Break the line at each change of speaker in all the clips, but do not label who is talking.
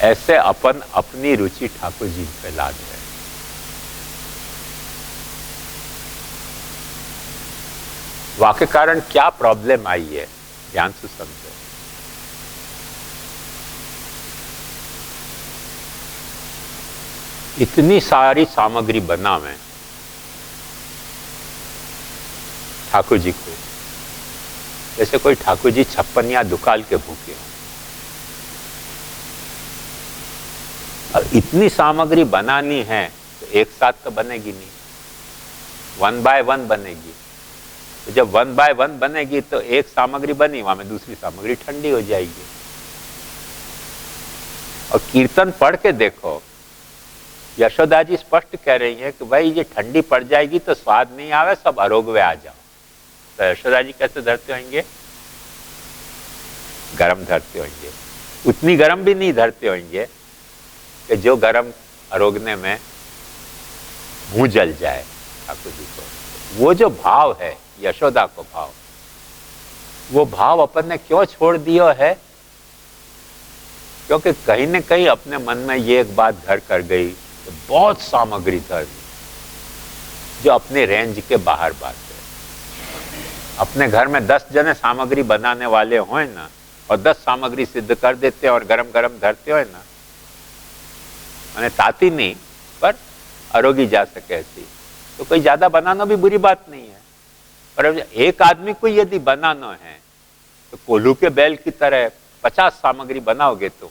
ऐसे अपन अपनी रुचि ठाकुर जी पे लाद रहे हैं। वाक्य कारण क्या प्रॉब्लम आई है, ध्यान से समझो। इतनी सारी सामग्री बनावे ठाकुर जी को, जैसे कोई ठाकुर जी 56 दुकाल के भूखे हो। और इतनी सामग्री बनानी है तो एक साथ तो बनेगी नहीं, 1 by 1 बनेगी। तो जब 1 by 1 बनेगी तो एक सामग्री बनी, वहां में दूसरी सामग्री ठंडी हो जाएगी। और कीर्तन पढ़ के देखो, यशोदा जी स्पष्ट कह रही है कि भाई ये ठंडी पड़ जाएगी तो स्वाद नहीं आवे, सब अरोगवे आ जाओ। तो यशोदा जी कैसे धरते होंगे? गरम धरते होंगे, उतनी गरम भी नहीं धरते होंगे कि जो गरम अरोगने में मुंह जल जाए ठाकुर जी को। वो जो भाव है यशोदा को भाव, वो भाव अपन ने क्यों छोड़ दिया है? क्योंकि कहीं न कहीं अपने मन में ये एक बात घर कर गई कि बहुत सामग्री धर दी, जो अपने रेंज के बाहर बात है। अपने घर में 10 जने सामग्री बनाने वाले हों ना, और 10 सामग्री सिद्ध कर देते हैं और गरम गरम धरते हो ना, मैंने ताती नहीं पर अरोगी जा सके ऐसी, तो कोई ज्यादा बनाना भी बुरी बात नहीं है। पर एक आदमी को यदि बनाना है तो कोल्हू के बैल की तरह 50 सामग्री बनाओगे तुम,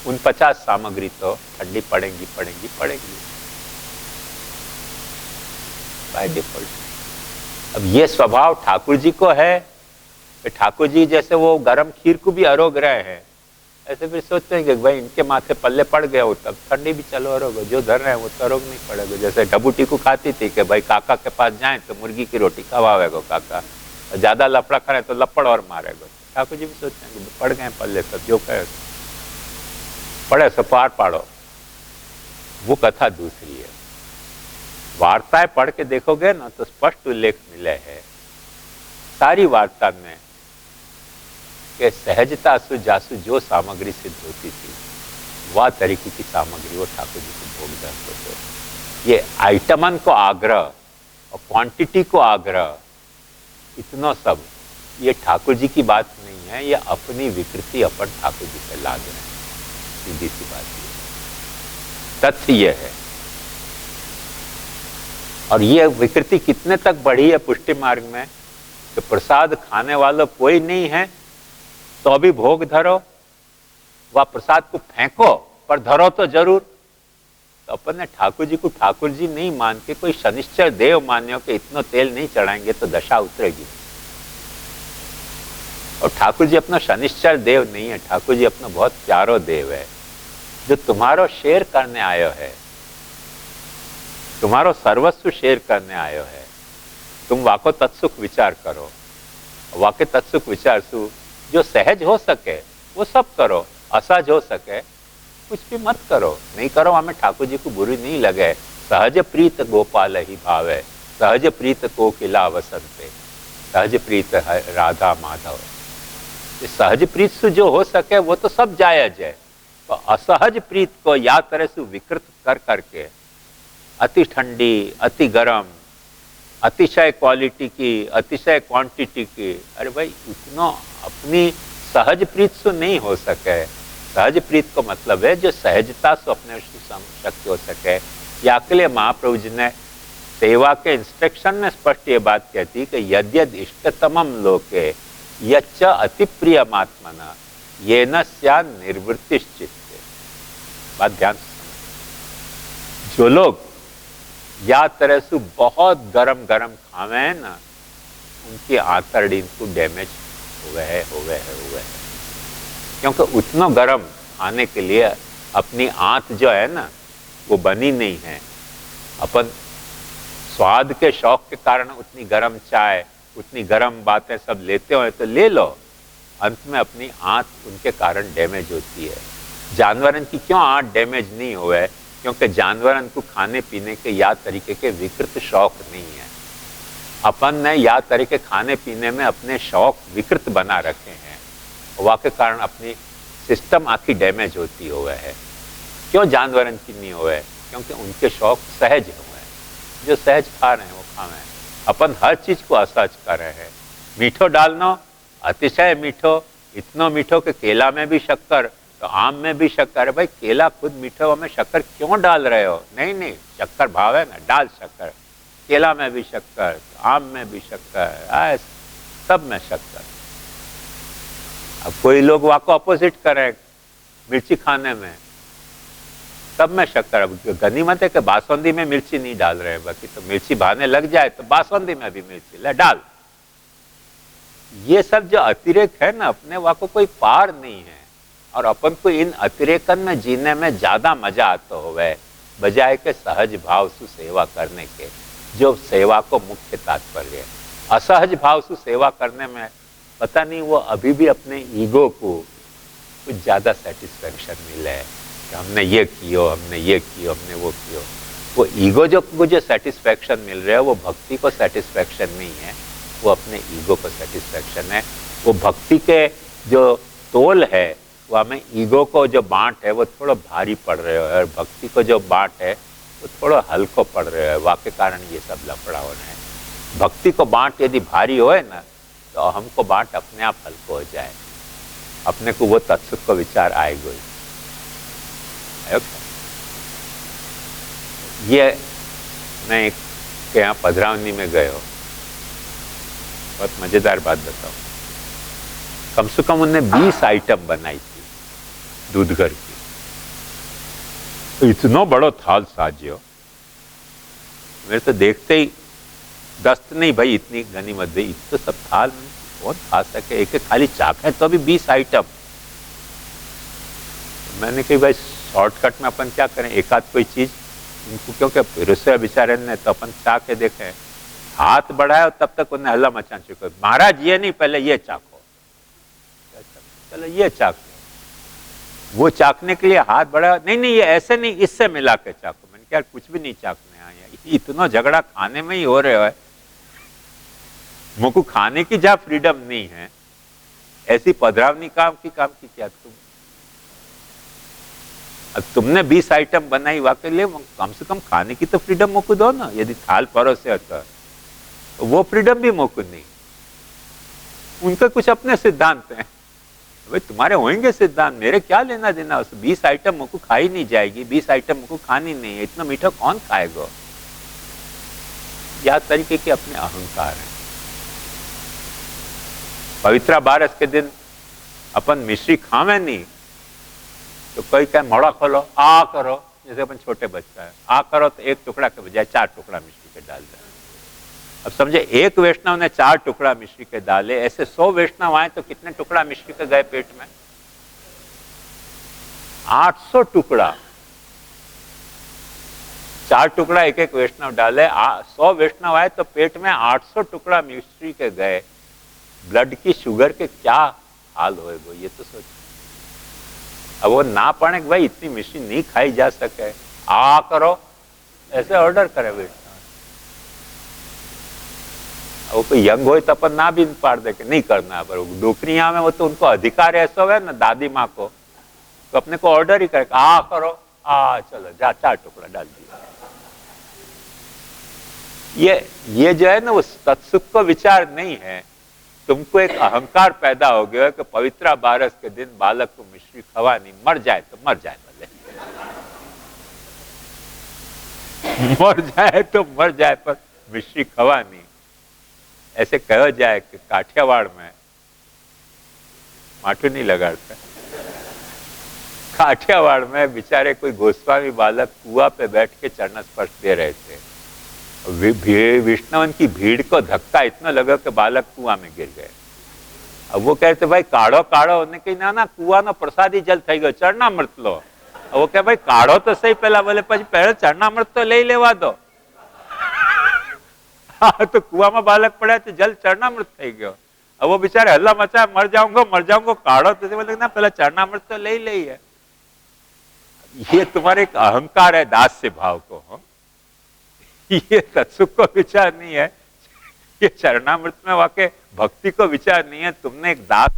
उन 50 सामग्री तो ठंडी पड़ेंगी पड़ेंगी पड़ेंगी बाय डिफॉल्ट। अब ये स्वभाव ठाकुर जी को है कि ठाकुर जी जैसे वो गरम खीर को भी अरोग रहे हैं, ऐसे फिर सोचते हैं कि भाई इनके माथे पल्ले पड़ गए हो तब ठंडी भी चलो अरोग, जो धर रहे हैं वो तो अरोग नहीं पड़ेगा। जैसे डबूटी को खाती थी कि भाई काका के पास जाए तो मुर्गी की रोटी खवावेगो काका, ज्यादा लपड़ा करे तो लपड़ और मारेगो। ठाकुर जी भी सोचते हैं कि पड़ गए पल्ले सब, जो कहे पड़े सो पार पाड़ो। वो कथा दूसरी है। वार्ताएं पढ़ के देखोगे ना तो स्पष्ट उल्लेख मिले है सारी वार्ता में कि सहजता से जासु जो सामग्री सिद्ध होती थी, वह तरीके की सामग्री वो ठाकुर जी को भोग दर्द होते। ये आइटमन को आग्रह और क्वांटिटी को आग्रह, इतना सब ये ठाकुर जी की बात नहीं है, ये अपनी विकृति अपन ठाकुर जी पे लाद रहे हैं। सीधी सी बात ये तथ्य ये है। और ये विकृति कितने तक बढ़ी है पुष्टि मार्ग में कि प्रसाद खाने वाला कोई नहीं है तो अभी भोग धरो, वह प्रसाद को फेंको पर धरो तो जरूर। तो अपन ने ठाकुर जी को ठाकुर जी नहीं मान के कोई शनिश्चर देव मान्यो कि इतना तेल नहीं चढ़ाएंगे तो दशा उतरेगी। और ठाकुर जी अपना शनिश्चर देव नहीं है, ठाकुर जी अपना बहुत प्यारो देव है जो तुम्हारो शेयर करने आयो है, तुम्हारो सर्वस्व शेयर करने आयो है। तुम वाको तत्सुख विचार करो, वाके तत्सुख विचार सु जो सहज हो सके वो सब करो, असहज हो सके कुछ भी मत करो। नहीं करो हमें ठाकुर जी को बुरी नहीं लगे। सहज प्रीत गोपाल ही भावे, सहज प्रीत कोकिला वसंते, सहज प्रीत राधा माधव। सहज प्रीत से जो हो सके वो तो सब जायज है। तो असहज प्रीत को या तरह से विकृत कर करके अति ठंडी, अति गरम, अतिशय क्वालिटी की, अतिशय क्वांटिटी की, अरे भाई उतना अपनी सहज प्रीत से नहीं हो सके। सहज प्रीत को मतलब है जो सहजता से अपने शक्ति हो सके। या के लिए महाप्रभु जी ने सेवा के इंस्ट्रक्शन में स्पष्ट ये बात कहती कि यद्यद इष्टतमम लोके यच्च अति प्रियमात्मना येन स्या निर्वृत्तिश्चित्ते। बात ध्यान से समझ। जो लोग या तरह से बहुत गरम गरम खावे ना, उनकी आंतड़ी को डैमेज हुए है। क्योंकि उतना गरम खाने के लिए अपनी आंत जो है ना वो बनी नहीं है। अपन स्वाद के शौक के कारण उतनी गरम चाय, उतनी गरम बातें सब लेते हो तो ले लो, अंत में अपनी आंत उनके कारण डैमेज होती है। जानवरन की क्यों आंत डैमेज नहीं हुए? क्योंकि जानवरन को खाने पीने के या तरीके के विकृत शौक नहीं है। अपन ने या तरीके खाने पीने में अपने शौक विकृत बना रखे हैं, वाके कारण अपनी सिस्टम आखी डैमेज होती हुआ है। क्यों जानवरन की नहीं हुआ है? क्योंकि उनके शौक सहज हुए हैं, जो सहज खा रहे हैं वो खा रहे हैं। अपन हर चीज को असहज कर रहे हैं। मीठो डालना अतिशय मीठो, इतना मीठो कि केला में भी शक्कर तो आम में भी शक्कर है। भाई केला खुद मीठो में शक्कर क्यों डाल रहे हो? नहीं नहीं, शक्कर भाव है ना, डाल शक्कर। केला में भी शक्कर, आम में भी शक्कर, सब में शक्कर। अब कोई लोग वाको अपोजिट करें मिर्ची खाने में, सब में शक्कर। अब गनीमत है कि बासुंदी में मिर्ची नहीं डाल रहे हैं, बाकी तो मिर्ची भाने लग जाए तो बासुंदी में भी मिर्ची ले डाल। ये सब जो अतिरेक है ना, अपने वाको कोई पार नहीं है। और अपन को इन अतिरेकन में जीने में ज्यादा मजा आता होवे बजाय के सहज भाव से सेवा करने के, जो सेवा को मुख्य तात्पर्य है। असहज भाव से सेवा करने में पता नहीं वो अभी भी अपने ईगो को कुछ ज्यादा सेटिस्फेक्शन मिले है कि हमने ये कियो, हमने ये कियो, हमने वो कियो। वो ईगो जो मुझे सेटिस्फेक्शन मिल रहा है वो भक्ति को सेटिस्फेक्शन नहीं है, वो अपने ईगो को सेटिस्फेक्शन है। वो भक्ति के जो तोल है वो हमें ईगो को जो बांट है वो थोड़ा भारी पड़ रहे हो, और भक्ति को जो बांट है वो थोड़ा हल्को पड़ रहे हो। वाके कारण ये सब लफड़ा होना है। भक्ति को बांट यदि भारी होए ना तो हमको बांट अपने आप हल्को हो जाए, अपने को वो तत्सुख को विचार आएगा। ये मैं एक के यहाँ पधरावनी में गए हो, बहुत मजेदार बात बताओ। कम से कम उनने 20 आइटम बनाई थी दूध घर की। तो इतना बड़ा थाल साजियो, मेरे तो देखते ही दस्त नहीं भाई, इतनी गनीमत भाई, इतना सब थाल कौन खा सके? एक एक खाली चाखे तो भी 20 आइटम। मैंने कही भाई शॉर्टकट में अपन क्या करें, एक आध कोई चीज इनको, क्योंकि रसोई बेचारे ने तो अपन चाके देखे, हाथ बढ़ाया तब तक उन्हें हल्ला मचा चुका। महाराज ये नहीं, पहले ये चाको। चलो ये चाको। वो चाकने के लिए हाथ बढ़ाया, नहीं नहीं ये ऐसे नहीं, इससे मिला के चाको। मैंने क्या कुछ भी नहीं चाकने आया, इतना झगड़ा खाने में ही हो रहा है। मुझको खाने की जहां फ्रीडम नहीं है, ऐसी पधरावनी काम की क्या तुम? अब तुमने 20 आइटम बनाई, वाकई लिए कम से कम खाने की तो फ्रीडम मुझको दो ना। यदि थाल परोसे होता तो वो फ्रीडम भी मुझको नहीं। उनके कुछ अपने सिद्धांत हैं, भाई तुम्हारे होंगे सिद्धांत, मेरे क्या लेना देना उस 20 आइटम मुझको खाई नहीं जाएगी, 20 आइटम मुझको खानी नहीं है, इतना मीठा कौन खाएगा? यह तरीके के अपने अहंकार है। पवित्रा बारस के दिन अपन मिश्री खावे नहीं तो कोई क्या मोड़ा खोलो, आ करो, जैसे अपन छोटे बच्चा है, आ करो तो एक टुकड़ा के बजाय 4 टुकड़ा मिश्री के डाल दे। अब समझे एक वैष्णव ने 4 टुकड़ा मिश्री के डाले, ऐसे 100 वैष्णव आए तो कितने टुकड़ा मिश्री के गए पेट में? 800 टुकड़ा। 4 टुकड़ा एक एक वैष्णव डाले, 100 वैष्णव आए तो पेट में 800 टुकड़ा मिश्री के गए। ब्लड की शुगर के क्या हाल होएगा ये तो सोचो। अब वो ना पड़े भाई इतनी मिश्री नहीं खाई जा सके, आ करो, ऐसे ऑर्डर करे वैष्णव। वो कोई यंग हो तो अपन ना भी पाड़ दे के नहीं करना, पर डोकरिया में वो तो उनको अधिकार ऐसा है ना दादी माँ को, तो अपने को ऑर्डर ही करे, आ करो, आ चलो जा 4 टुकड़ा डाल दिया। ये जो है ना वो तत्सुख को विचार नहीं है। तुमको एक अहंकार पैदा हो गया है कि पवित्रा बारस के दिन बालक को मिश्री खवानी, मर जाए तो मर जाए, भले मर जाए तो मर जाए पर मिश्री खवानी। ऐसे कहा जाए कि काठियावाड़ में माठू नहीं लगाता, काठियावाड़ में बेचारे कोई गोस्वामी बालक कुआं पे बैठ के चरण स्पर्श दे रहे थे। विष्णुवन की भीड़ को धक्का इतना लगा कि बालक कुआं में गिर गए। अब वो कहते भाई काढ़ो काढ़ो, उन्होंने कही ना कुआं नो प्रसादी जल थई गयो, चरणामृत लो। अब वो कहे भाई काढ़ो तो सही पहला, बोले પછી पहले चरणामृत तो ले लेवा दो। हाँ तो कुआं में बालक पड़ा तो जल चरणामृत थई गयो। अब वो बेचारे हल्ला मचा, मर जाऊंगा, काढ़ो तो बोले ना पहले चरणामृत तो ले ही है। ये तुम्हारे एक अहंकार है दास्य भाव को, हो? ये तत्सुख को विचार नहीं है, ये चरणामृत में वाकई भक्ति को विचार नहीं है। तुमने एक दास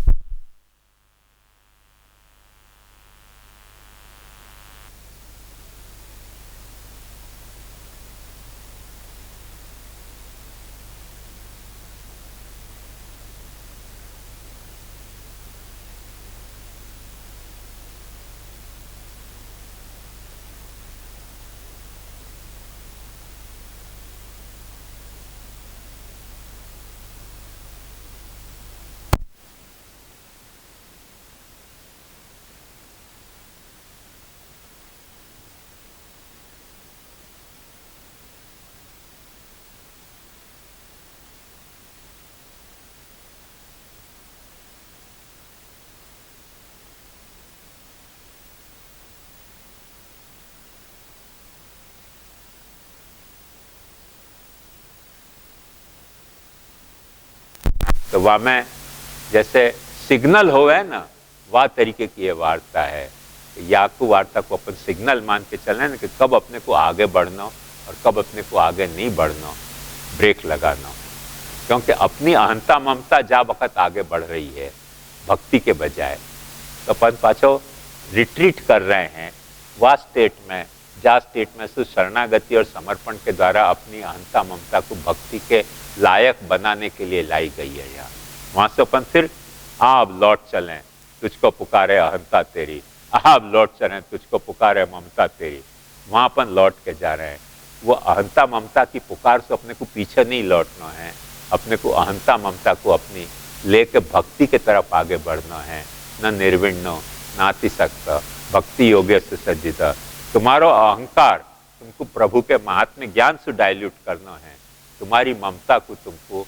तो वह में जैसे सिग्नल होवे ना, वह तरीके की ये वार्ता है। या को वार्ता को अपन सिग्नल मान के चलें ना कि कब अपने को आगे बढ़ना और कब अपने को आगे नहीं बढ़ना, ब्रेक लगाना। क्योंकि अपनी अहंता ममता जा वक्त आगे बढ़ रही है भक्ति के बजाय, तो अपन पाछो रिट्रीट कर रहे हैं वह स्टेट में, जा स्टेट में शरणागति और समर्पण के द्वारा अपनी अहंता ममता को भक्ति के लायक बनाने के लिए लाई गई है। यहाँ वहां से अपन फिर अब लौट चलें, तुझको पुकारे अहंता तेरी, अब लौट चलें, तुझको पुकारे ममता तेरी, वहां अपन लौट के जा रहे हैं। वो अहंता ममता की पुकार से अपने को पीछे नहीं लौटना है, अपने को अहंता ममता को अपनी लेके भक्ति के तरफ आगे बढ़ना है। न निर्विण्णो नातिशक्त भक्ति योग्य से सज्जित। तुम्हारो अहंकार तुमको प्रभु के महात्म्य ज्ञान से डाइल्यूट करना है। तुम्हारी ममता को तुमको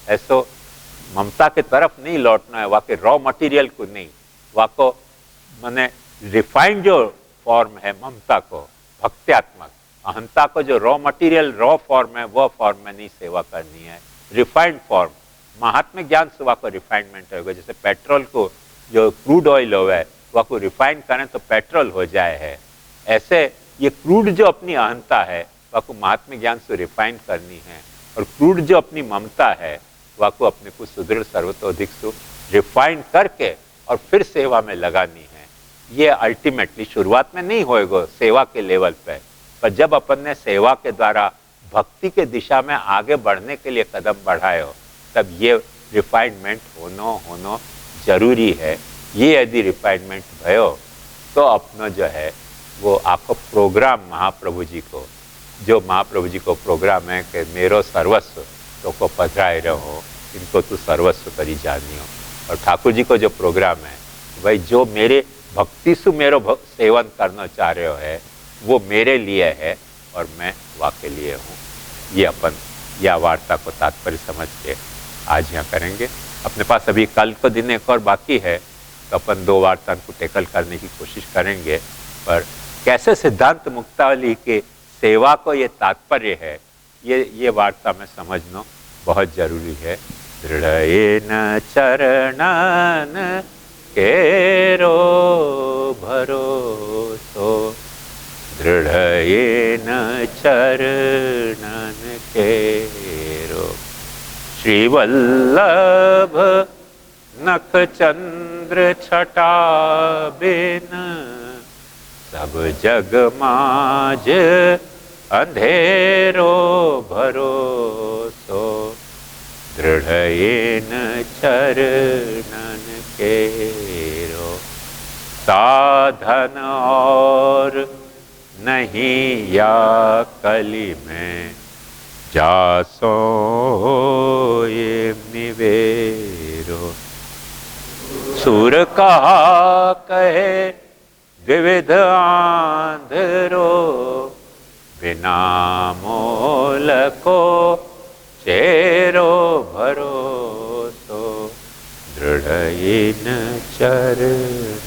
ऐसो ममता के तरफ नहीं लौटना है, वाके रॉ मटेरियल को नहीं, वाको माने रिफाइंड जो फॉर्म है ममता को, भक्त्यात्मक अहंता को जो रॉ मटेरियल रॉ फॉर्म है वह फॉर्म में नहीं सेवा करनी है, रिफाइंड फॉर्म महात्म्य ज्ञान से वाको रिफाइनमेंट होगा। जैसे पेट्रोल को जो क्रूड ऑयल हो है वह को रिफाइन करें तो पेट्रोल हो जाए है, ऐसे ये क्रूड जो अपनी अहंता है वह को महात्म्य ज्ञान से रिफाइन करनी है, और क्रूड जो अपनी ममता है वह को अपने को सुदृढ़ सर्वतोधिक से रिफाइन करके और फिर सेवा में लगानी है। ये अल्टीमेटली शुरुआत में नहीं होएगा सेवा के लेवल पे, पर जब अपन ने सेवा के द्वारा भक्ति के दिशा में आगे बढ़ने के लिए कदम बढ़ाए हो, तब ये रिफाइनमेंट होना जरूरी है। ये यदि रिफाइनमेंट भयो तो अपना जो है वो आपको प्रोग्राम महाप्रभु जी को, जो महाप्रभु जी को प्रोग्राम है कि मेरो सर्वस्व तो को पधराए रहो, इनको तो सर्वस्व करी जानियो। और ठाकुर जी को जो प्रोग्राम है भाई जो मेरे भक्ति से मेरो सेवन करना चाह रहे हो है वो मेरे लिए है और मैं वाके लिए हूँ। ये अपन या वार्ता को तात्पर्य समझ के आज यहाँ करेंगे। अपने पास अभी कल को दिन एक और बाकी है, तो अपन 2 वार्ता को टेकल करने की कोशिश करेंगे। पर कैसे सिद्धांत मुक्तावली के सेवा को ये तात्पर्य है, ये वार्ता में समझना बहुत जरूरी है। दृढ़येन चरणन केरो भरोसो, दृढ़येन चरणन केरो, श्रीवल्लभ नख चंद्र छटा बिन, सब जग माज अंधेरो भरोसो, दृढ़येन चरणन केरो, साधन और नहीं या कली में, जासो ये निवेरो, सुर कहा कहे विविध आंधरो, बिना मोल को चेरो भरोसो, दृढ़येन चरण